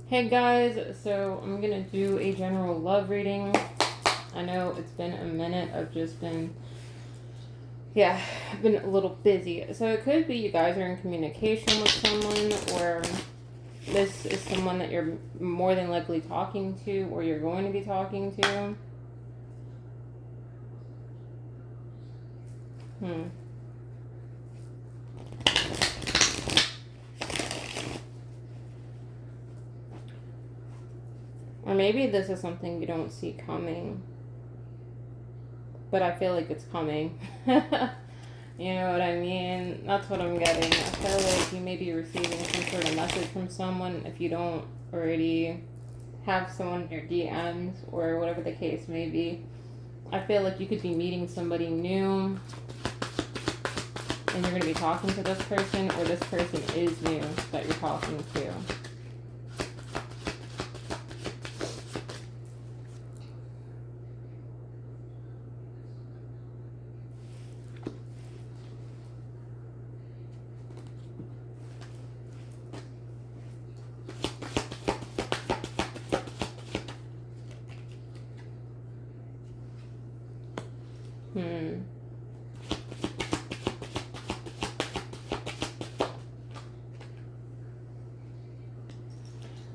Hey guys, so I'm gonna do a general love reading. I know it's been a minute. I've been a little busy. So it could be you guys are in communication with someone, or this is someone that you're more than likely talking to, or you're going to be talking to. Or maybe this is something you don't see coming, but I feel like it's coming. You know what I mean? That's what I'm getting. I feel like you may be receiving some sort of message from someone if you don't already have someone in your DMs or whatever the case may be. I feel like you could be meeting somebody new and you're going to be talking to this person, or this person is new that you're talking to.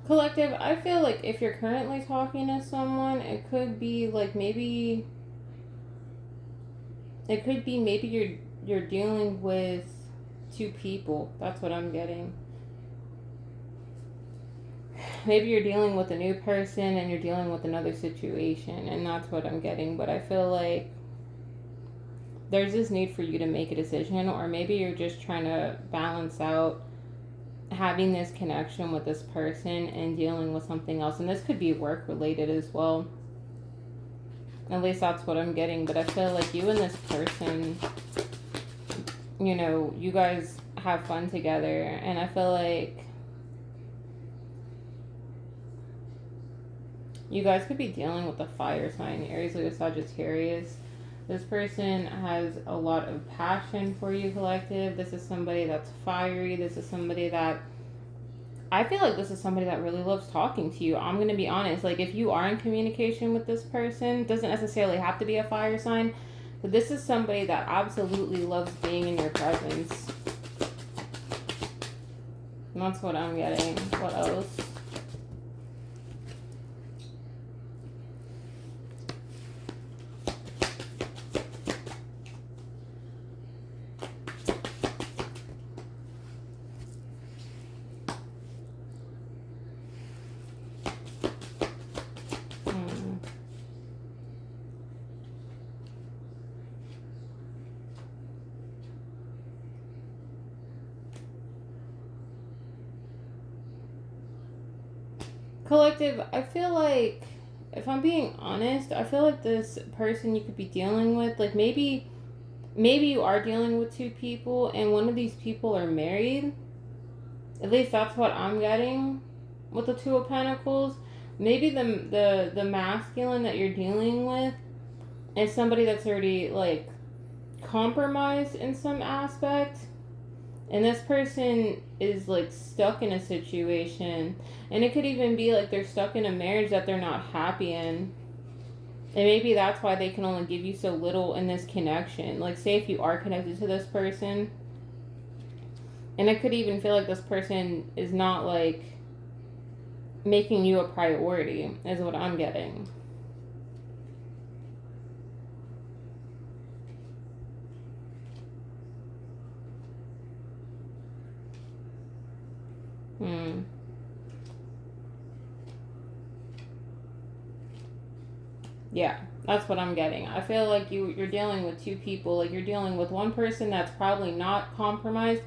Collective, I feel like if you're currently talking to someone, it could be maybe you're dealing with two people. That's what I'm getting. Maybe you're dealing with a new person and you're dealing with another situation, and that's what I'm getting. But I feel like there's this need for you to make a decision, or maybe you're just trying to balance out having this connection with this person and dealing with something else. And this could be work related as well. At least that's what I'm getting. But I feel like you and this person, you guys have fun together. And I feel like you guys could be dealing with a fire sign, Aries, Leo, Sagittarius. This person has a lot of passion for you, collective. This is somebody that's fiery. This is somebody that, I feel like this is somebody that really loves talking to you. I'm going to be honest. If you are in communication with this person, doesn't necessarily have to be a fire sign, but this is somebody that absolutely loves being in your presence. And that's what I'm getting. What else? Collective, I feel like, if I'm being honest, I feel like this person you could be dealing with, maybe you are dealing with two people and one of these people are married. At least that's what I'm getting with the Two of Pentacles. Maybe the masculine that you're dealing with is somebody that's already compromised in some aspect. And this person is stuck in a situation. And it could even be they're stuck in a marriage that they're not happy in. And maybe that's why they can only give you so little in this connection. Say if you are connected to this person. And I could even feel like this person is not making you a priority, is what I'm getting. Yeah, that's what I'm getting. I feel like you're dealing with two people. You're dealing with one person that's probably not compromised,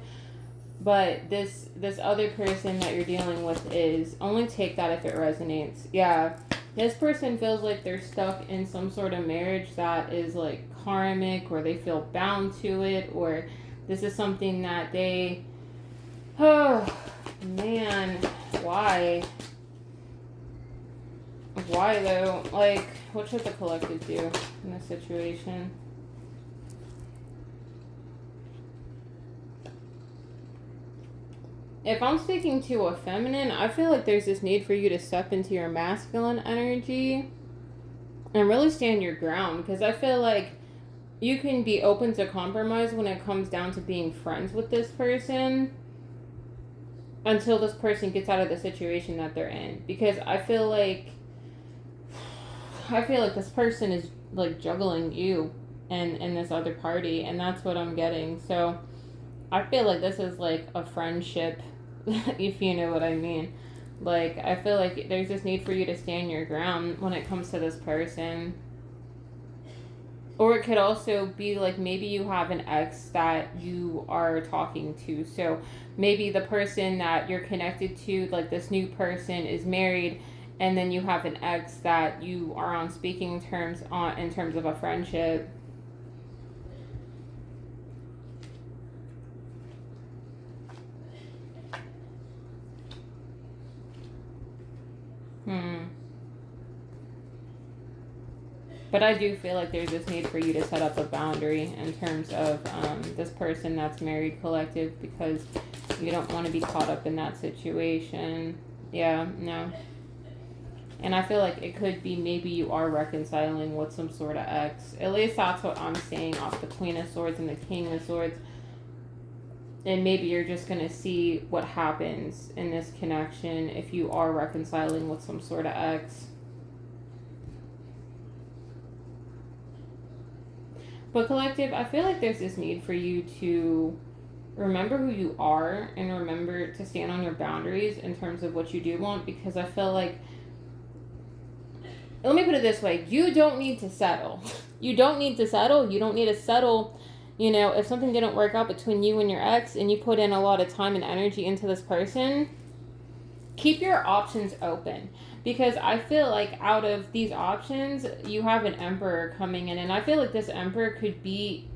but this other person that you're dealing with is. Only take that if it resonates. Yeah, this person feels like they're stuck in some sort of marriage that is karmic, or they feel bound to it, or this is something that they... Oh, man. Why? Why, though? What should the collective do in this situation? if I'm speaking to a feminine, I feel like there's this need for you to step into your masculine energy and really stand your ground, because I feel like you can be open to compromise when it comes down to being friends with this person until this person gets out of the situation that they're in. Because I feel like this person is like juggling you and this other party, and that's what I'm getting. So I feel like this is like a friendship, if you know what I mean. Like, I feel like there's this need for you to stand your ground when it comes to this person. Or it could also be like, maybe you have an ex that you are talking to. So maybe the person that you're connected to, like this new person, is married, and then you have an ex that you are on speaking terms on in terms of a friendship. But I do feel like there's this need for you to set up a boundary in terms of this person that's married, collective, because you don't want to be caught up in that situation. Yeah, no. And I feel like it could be maybe you are reconciling with some sort of ex. At least that's what I'm seeing off the Queen of Swords and the King of Swords. And maybe you're just going to see what happens in this connection if you are reconciling with some sort of ex. But collective, I feel like there's this need for you to remember who you are and remember to stand on your boundaries in terms of what you do want, because I feel like, let me put it this way, you don't need to settle. You don't need to settle. You don't need to settle. You know, if something didn't work out between you and your ex and you put in a lot of time and energy into this person, keep your options open. Because I feel like out of these options, you have an Emperor coming in. And I feel like this Emperor could be...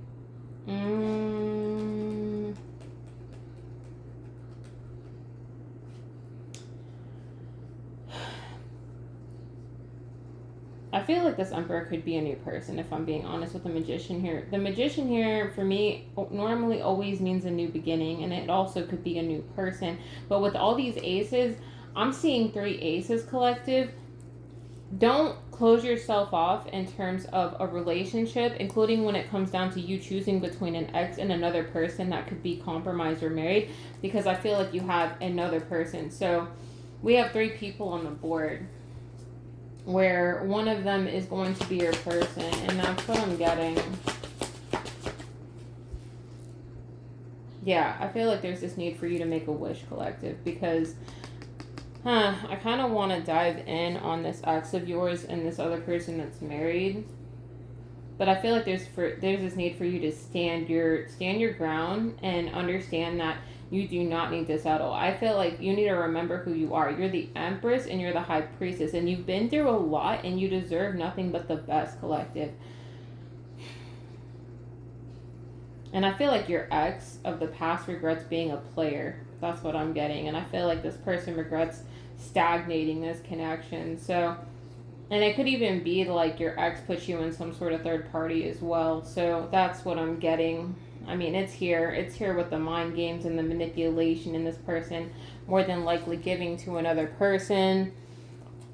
I feel like this Emperor could be a new person, if I'm being honest with the Magician here. The Magician here, for me, normally always means a new beginning. And it also could be a new person. But with all these aces... I'm seeing 3 aces, collective. Don't close yourself off in terms of a relationship, including when it comes down to you choosing between an ex and another person that could be compromised or married, because I feel like you have another person. So we have 3 people on the board where one of them is going to be your person, and that's what I'm getting. Yeah, I feel like there's this need for you to make a wish, collective, because... I kind of want to dive in on this ex of yours and this other person that's married. But I feel like there's this need for you to stand your ground and understand that you do not need to settle. I feel like you need to remember who you are. You're the Empress and you're the High Priestess. And you've been through a lot and you deserve nothing but the best, collective. And I feel like your ex of the past regrets being a player. That's what I'm getting. And I feel like this person regrets stagnating this connection. So, and it could even be like your ex puts you in some sort of third party as well. So that's what I'm getting. I mean, it's here with the mind games and the manipulation in this person more than likely giving to another person.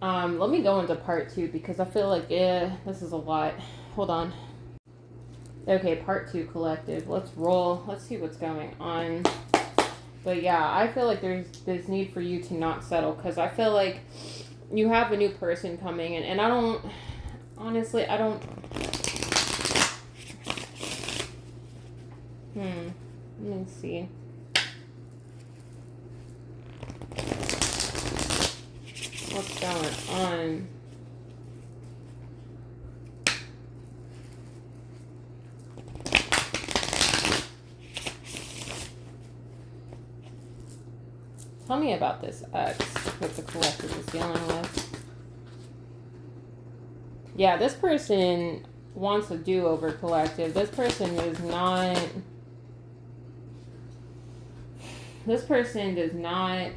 Let me go into part 2 because I feel like this is a lot. Hold on. Okay, part 2, collective. Let's roll. Let's see what's going on. But yeah, I feel like there's this need for you to not settle, because I feel like you have a new person coming in, and I don't, honestly, I don't, let me see. What's going on? Tell me about this ex that the collective is dealing with. Yeah, this person wants a do-over, collective. This person does not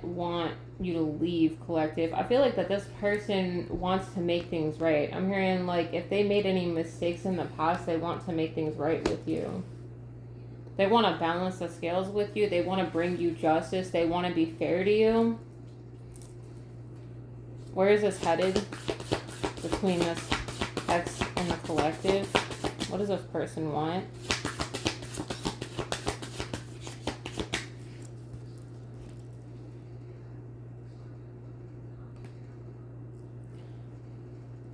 want you to leave, collective. I feel like that this person wants to make things right. I'm hearing like if they made any mistakes in the past, they want to make things right with you. They want to balance the scales with you. They want to bring you justice. They want to be fair to you. Where is this headed? Between this ex and the collective. What does this person want?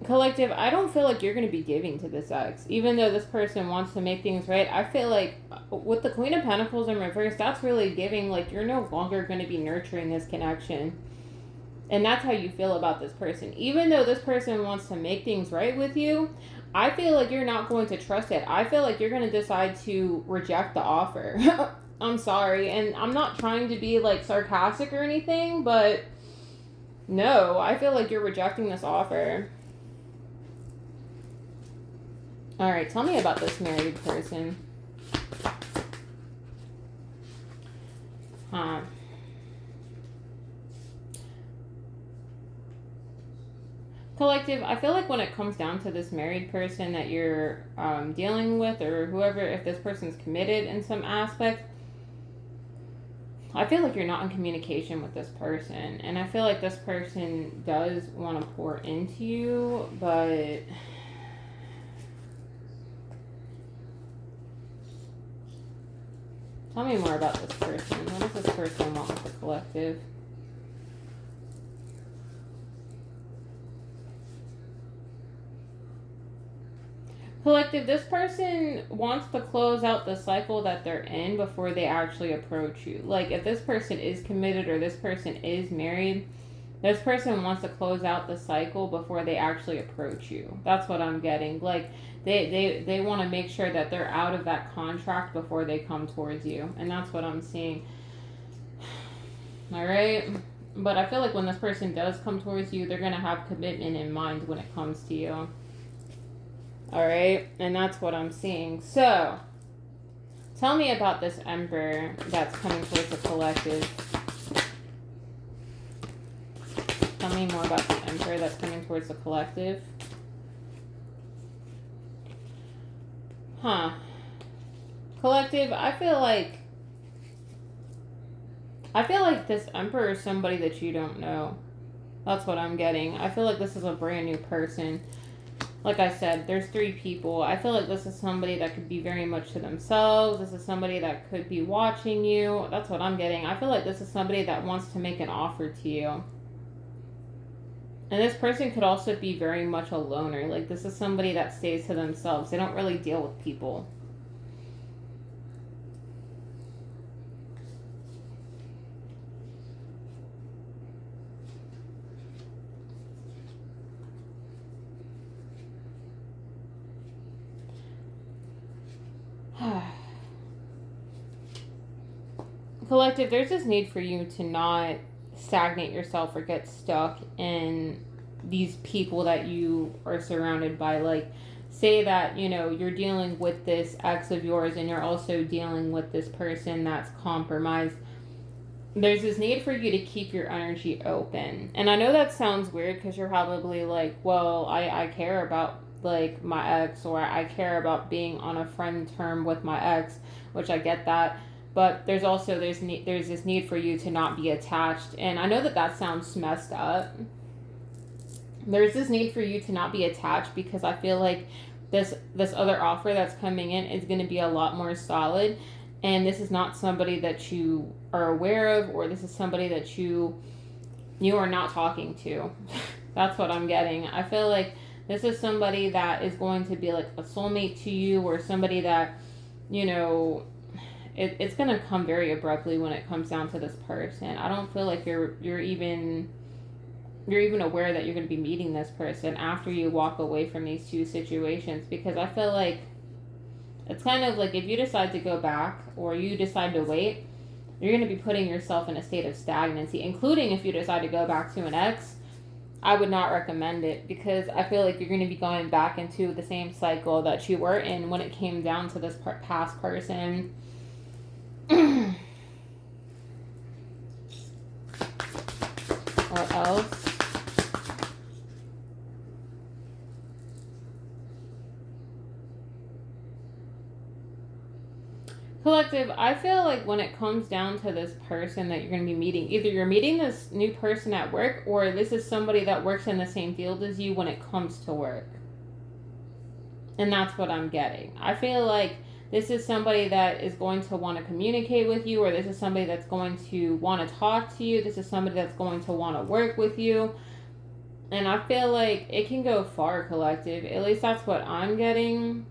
Collective, I don't feel like you're going to be giving to this ex. Even though this person wants to make things right, I feel like with the Queen of Pentacles in reverse, that's really giving, like, you're no longer going to be nurturing this connection. And that's how you feel about this person. Even though this person wants to make things right with you, I feel like you're not going to trust it. I feel like you're going to decide to reject the offer. I'm sorry. And I'm not trying to be, like, sarcastic or anything, but no, I feel like you're rejecting this offer. All right, tell me about this married person. Collective, I feel like when it comes down to this married person that you're dealing with, or whoever, if this person's committed in some aspect, I feel like you're not in communication with this person. And I feel like this person does want to pour into you, but tell me more about this person. What does this person want with the collective? Collective, this person wants to close out the cycle that they're in before they actually approach you. Like, if this person is committed or this person is married, this person wants to close out the cycle before they actually approach you. That's what I'm getting. Like, they want to make sure that they're out of that contract before they come towards you. And that's what I'm seeing. All right? But I feel like when this person does come towards you, they're going to have commitment in mind when it comes to you. All right? And that's what I'm seeing. So, tell me about this Emperor that's coming towards the collective. Tell me more about the Emperor that's coming towards the collective. Collective, I feel like this Emperor is somebody that you don't know. That's what I'm getting. I feel like this is a brand new person. Like I said, there's 3 people. I feel like this is somebody that could be very much to themselves. This is somebody that could be watching you. That's what I'm getting. I feel like this is somebody that wants to make an offer to you. And this person could also be very much a loner. Like, this is somebody that stays to themselves. They don't really deal with people. Collective, there's this need for you to not stagnate yourself or get stuck in these people that you are surrounded by. Like, say that, you know, you're dealing with this ex of yours and you're also dealing with this person that's compromised. There's this need for you to keep your energy open. And I know that sounds weird because you're probably like, well, I care about, like, my ex, or I care about being on a friend term with my ex, which I get that. But there's also, there's this need for you to not be attached. And I know that sounds messed up. There's this need for you to not be attached because I feel like this other offer that's coming in is going to be a lot more solid. And this is not somebody that you are aware of, or this is somebody that you are not talking to. That's what I'm getting. I feel like this is somebody that is going to be like a soulmate to you, or somebody that, you know, it's going to come very abruptly when it comes down to this person. I don't feel like you're even aware that you're going to be meeting this person after you walk away from these 2 situations, because I feel like it's kind of like if you decide to go back or you decide to wait, you're going to be putting yourself in a state of stagnancy, including if you decide to go back to an ex. I would not recommend it, because I feel like you're going to be going back into the same cycle that you were in when it came down to this past person. Or else. collective, I feel like when it comes down to this person that you're going to be meeting, either you're meeting this new person at work, or this is somebody that works in the same field as you when it comes to work. And that's what I'm getting. I feel like this is somebody that is going to want to communicate with you, or this is somebody that's going to want to talk to you. This is somebody that's going to want to work with you. And I feel like it can go far, collective. At least that's what I'm getting.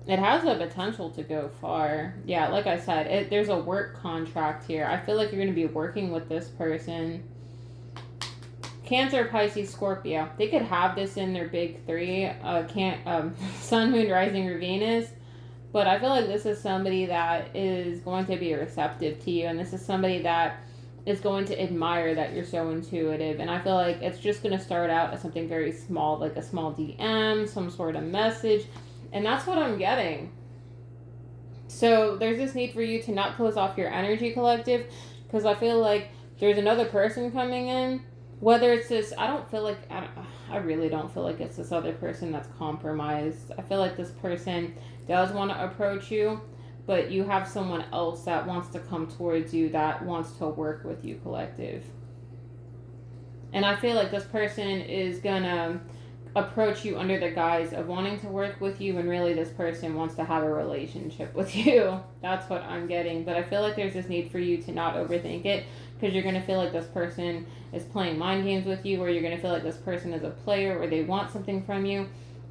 It has the potential to go far. Yeah, like I said, there's a work contract here. I feel like you're going to be working with this person. Cancer, Pisces, Scorpio. They could have this in their big three. Sun, Moon, Rising, or Venus. But I feel like this is somebody that is going to be receptive to you. And this is somebody that is going to admire that you're so intuitive. And I feel like it's just going to start out as something very small, like a small DM, some sort of message. And that's what I'm getting. So there's this need for you to not close off your energy, collective, because I feel like there's another person coming in. Whether it's this, I really don't feel like it's this other person that's compromised. I feel like this person does want to approach you, but you have someone else that wants to come towards you, that wants to work with you, collective. And I feel like this person is gonna approach you under the guise of wanting to work with you, and really this person wants to have a relationship with you. That's what I'm getting. But I feel like there's this need for you to not overthink it, because you're going to feel like this person is playing mind games with you, or you're going to feel like this person is a player, or they want something from you.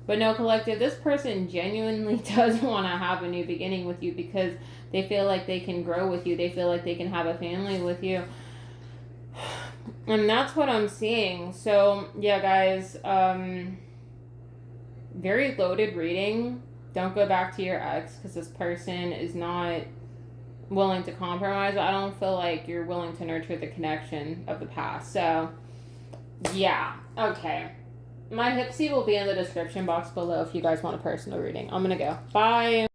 But no, collective, this person genuinely does want to have a new beginning with you, because they feel like they can grow with you. They feel like they can have a family with you. And that's what I'm seeing. So, yeah, guys, very loaded reading. Don't go back to your ex, because this person is not willing to compromise. I don't feel like you're willing to nurture the connection of the past. So, yeah. Okay. My Hipsy will be in the description box below if you guys want a personal reading. I'm going to go. Bye.